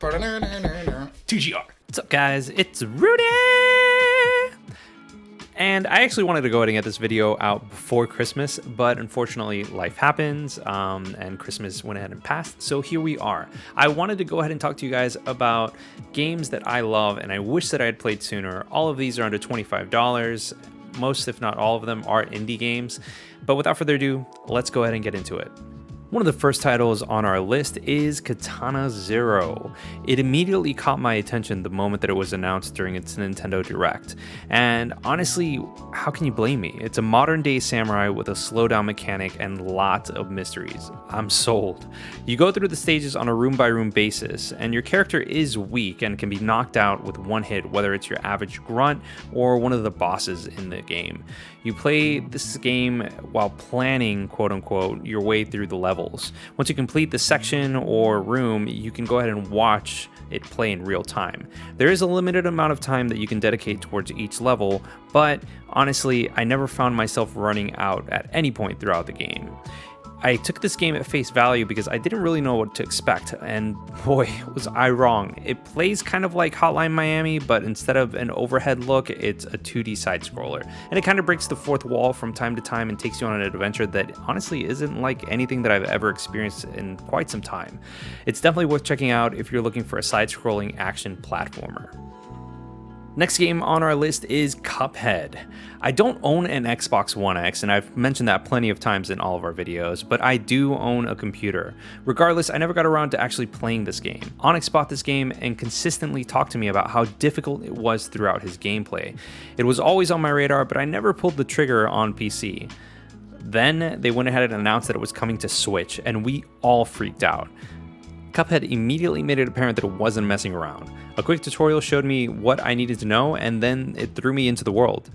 TGR. What's up, guys? It's Rudy! And I actually wanted to go ahead and get this video out before Christmas, but unfortunately life happens, and Christmas went ahead and passed, so here we are. I wanted to go ahead and talk to you guys about games that I love and I wish that I had played sooner. All of these are under $25. Most, if not all of them, are indie games. But without further ado, let's go ahead and get into it. One of the first titles on our list is Katana Zero. It immediately caught my attention the moment that it was announced during its Nintendo Direct. And honestly, how can you blame me? It's a modern day samurai with a slowdown mechanic and lots of mysteries. I'm sold. You go through the stages on a room by room basis, and your character is weak and can be knocked out with one hit, whether it's your average grunt or one of the bosses in the game. You play this game while planning, quote unquote, your way through the levels. Once you complete the section or room, you can go ahead and watch it play in real time. There is a limited amount of time that you can dedicate towards each level, but honestly, I never found myself running out at any point throughout the game. I took this game at face value because I didn't really know what to expect, and boy, was I wrong. It plays kind of like Hotline Miami, but instead of an overhead look, it's a 2D side-scroller. And it kind of breaks the fourth wall from time to time and takes you on an adventure that honestly isn't like anything that I've ever experienced in quite some time. It's definitely worth checking out if you're looking for a side-scrolling action platformer. Next game on our list is Cuphead. I don't own an Xbox One X, and I've mentioned that plenty of times in all of our videos, but I do own a computer. Regardless, I never got around to actually playing this game. Onyx bought this game and consistently talked to me about how difficult it was throughout his gameplay. It was always on my radar, but I never pulled the trigger on PC. Then they went ahead and announced that it was coming to Switch, and we all freaked out. Cuphead immediately made it apparent that it wasn't messing around. A quick tutorial showed me what I needed to know, and then it threw me into the world.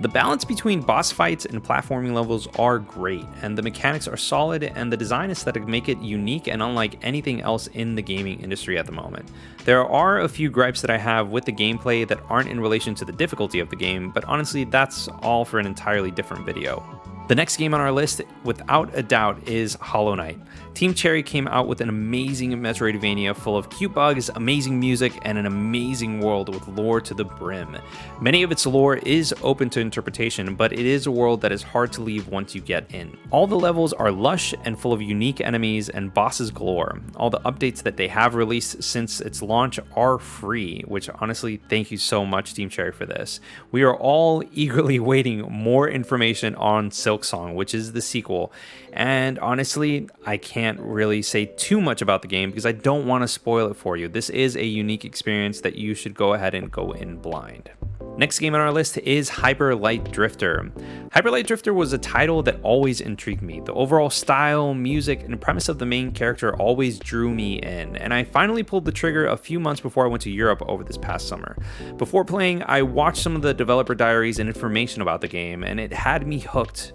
The balance between boss fights and platforming levels are great, and the mechanics are solid, and the design aesthetic make it unique and unlike anything else in the gaming industry at the moment. There are a few gripes that I have with the gameplay that aren't in relation to the difficulty of the game, but honestly, that's all for an entirely different video. The next game on our list, without a doubt, is Hollow Knight. Team Cherry came out with an amazing Metroidvania full of cute bugs, amazing music, and an amazing world with lore to the brim. Many of its lore is open to interpretation, but it is a world that is hard to leave once you get in. All the levels are lush and full of unique enemies and bosses galore. All the updates that they have released since its launch are free, which honestly, thank you so much, Team Cherry, for this. We are all eagerly waiting more information on Silksong, which is the sequel, and honestly, I can't really say too much about the game because I don't want to spoil it for you. This is a unique experience that you should go ahead and go in blind. Next game on our list is Hyper Light Drifter. Hyper Light Drifter was a title that always intrigued me. The overall style, music, and premise of the main character always drew me in, and I finally pulled the trigger a few months before I went to Europe over this past summer. Before playing, I watched some of the developer diaries and information about the game, and it had me hooked.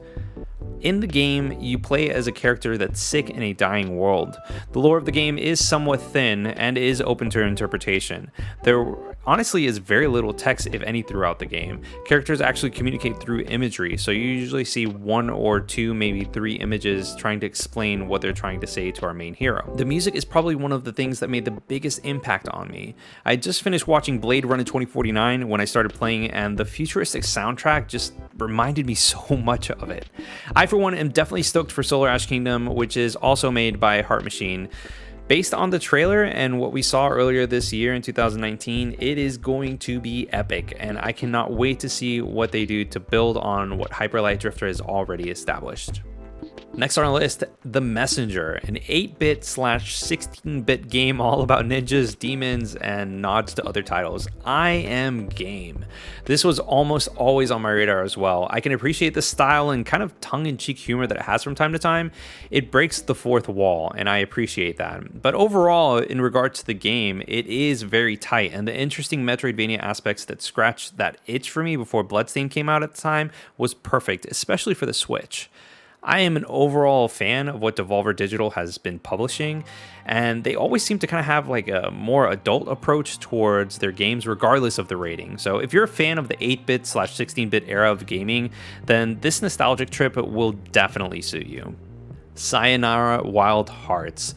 In the game, you play as a character that's sick in a dying world. The lore of the game is somewhat thin and is open to interpretation. There honestly is very little text, if any, throughout the game. Characters actually communicate through imagery, so you usually see one or two, maybe three images trying to explain what they're trying to say to our main hero. The music is probably one of the things that made the biggest impact on me. I just finished watching Blade Runner 2049 when I started playing, and the futuristic soundtrack just reminded me so much of it. I, for one, am definitely stoked for Solar Ash Kingdom, which is also made by Heart Machine. Based on the trailer and what we saw earlier this year in 2019, it is going to be epic, and I cannot wait to see what they do to build on what Hyper Light Drifter has already established. Next on our list, The Messenger, an 8-bit/16-bit game all about ninjas, demons, and nods to other titles. I am game. This was almost always on my radar as well. I can appreciate the style and kind of tongue-in-cheek humor that it has from time to time. It breaks the fourth wall, and I appreciate that. But overall, in regards to the game, it is very tight, and the interesting Metroidvania aspects that scratched that itch for me before Bloodstained came out at the time was perfect, especially for the Switch. I am an overall fan of what Devolver Digital has been publishing, and they always seem to kind of have like a more adult approach towards their games regardless of the rating. So if you're a fan of the 8-bit/16-bit era of gaming, then this nostalgic trip will definitely suit you. Sayonara Wild Hearts.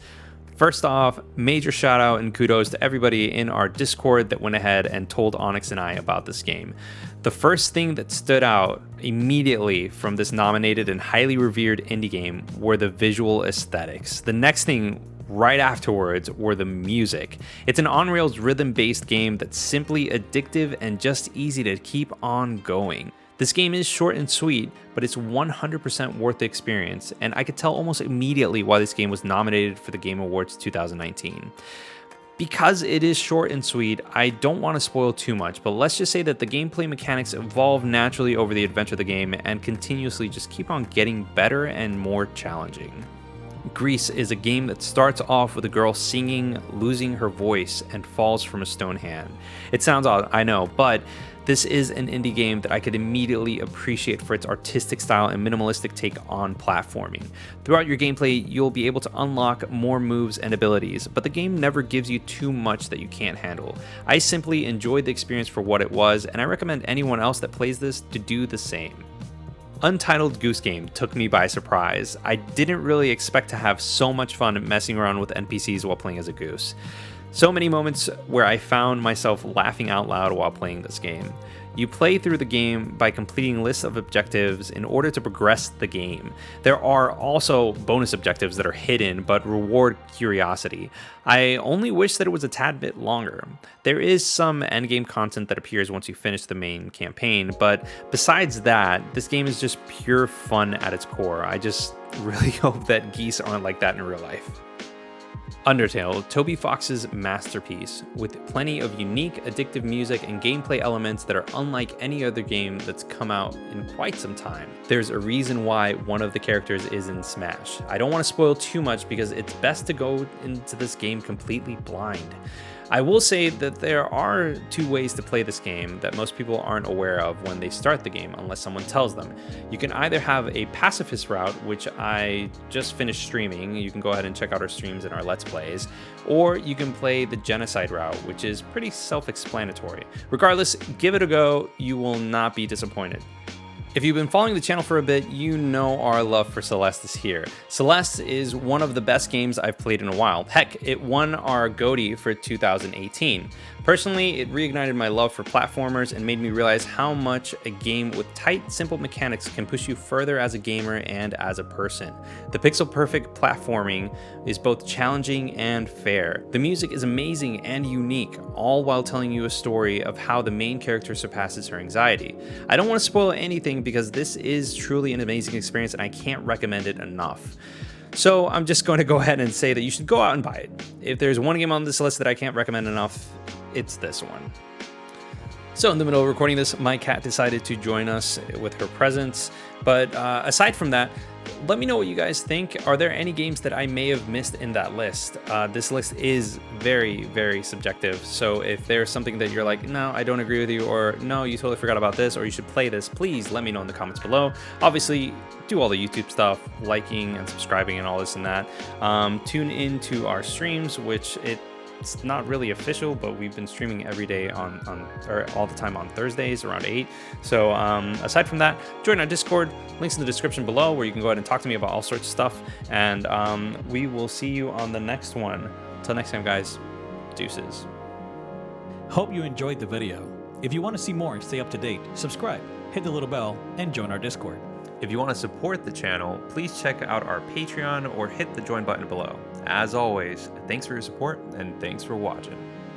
First off, major shout out and kudos to everybody in our Discord that went ahead and told Onyx and I about this game. The first thing that stood out immediately from this nominated and highly revered indie game were the visual aesthetics. The next thing right afterwards were the music. It's an on-rails rhythm-based game that's simply addictive and just easy to keep on going. This game is short and sweet, but it's 100% worth the experience, and I could tell almost immediately why this game was nominated for the Game Awards 2019. Because it is short and sweet, I don't want to spoil too much, but let's just say that the gameplay mechanics evolve naturally over the adventure of the game and continuously just keep on getting better and more challenging. Grease is a game that starts off with a girl singing, losing her voice, and falls from a stone hand. It sounds odd, I know, but this is an indie game that I could immediately appreciate for its artistic style and minimalistic take on platforming. Throughout your gameplay, you'll be able to unlock more moves and abilities, but the game never gives you too much that you can't handle. I simply enjoyed the experience for what it was, and I recommend anyone else that plays this to do the same. Untitled Goose Game took me by surprise. I didn't really expect to have so much fun messing around with NPCs while playing as a goose. So many moments where I found myself laughing out loud while playing this game. You play through the game by completing lists of objectives in order to progress the game. There are also bonus objectives that are hidden but reward curiosity. I only wish that it was a tad bit longer. There is some endgame content that appears once you finish the main campaign, but besides that, this game is just pure fun at its core. I just really hope that geese aren't like that in real life. Undertale, Toby Fox's masterpiece, with plenty of unique, addictive music and gameplay elements that are unlike any other game that's come out in quite some time. There's a reason why one of the characters is in Smash. I don't want to spoil too much because it's best to go into this game completely blind. I will say that there are two ways to play this game that most people aren't aware of when they start the game unless someone tells them. You can either have a pacifist route, which I just finished streaming. You can go ahead and check out our streams and our Let's Plays. Or you can play the genocide route, which is pretty self-explanatory. Regardless, give it a go. You will not be disappointed. If you've been following the channel for a bit, you know our love for Celeste is here. Celeste is one of the best games I've played in a while. Heck, it won our GOTY for 2018. Personally, it reignited my love for platformers and made me realize how much a game with tight, simple mechanics can push you further as a gamer and as a person. The pixel-perfect platforming is both challenging and fair. The music is amazing and unique, all while telling you a story of how the main character surpasses her anxiety. I don't want to spoil anything because this is truly an amazing experience and I can't recommend it enough. So I'm just going to go ahead and say that you should go out and buy it. If there's one game on this list that I can't recommend enough, it's this one. So in the middle of recording this, my cat decided to join us with her presence. But aside from that, let me know what you guys think. Are there any games that I may have missed in that list? This list is very, very subjective. So if there's something that you're like, no, I don't agree with you, or no, you totally forgot about this, or you should play this, please let me know in the comments below. Obviously, do all the YouTube stuff, liking and subscribing and all this and that. Tune into our streams, which it's not really official, but we've been streaming every day or all the time on Thursdays around 8. So aside from that, join our Discord. Links in the description below where you can go ahead and talk to me about all sorts of stuff. And we will see you on the next one. Until next time, guys, deuces. Hope you enjoyed the video. If you want to see more and stay up to date, subscribe, hit the little bell, and join our Discord. If you want to support the channel, please check out our Patreon or hit the join button below. As always, thanks for your support and thanks for watching.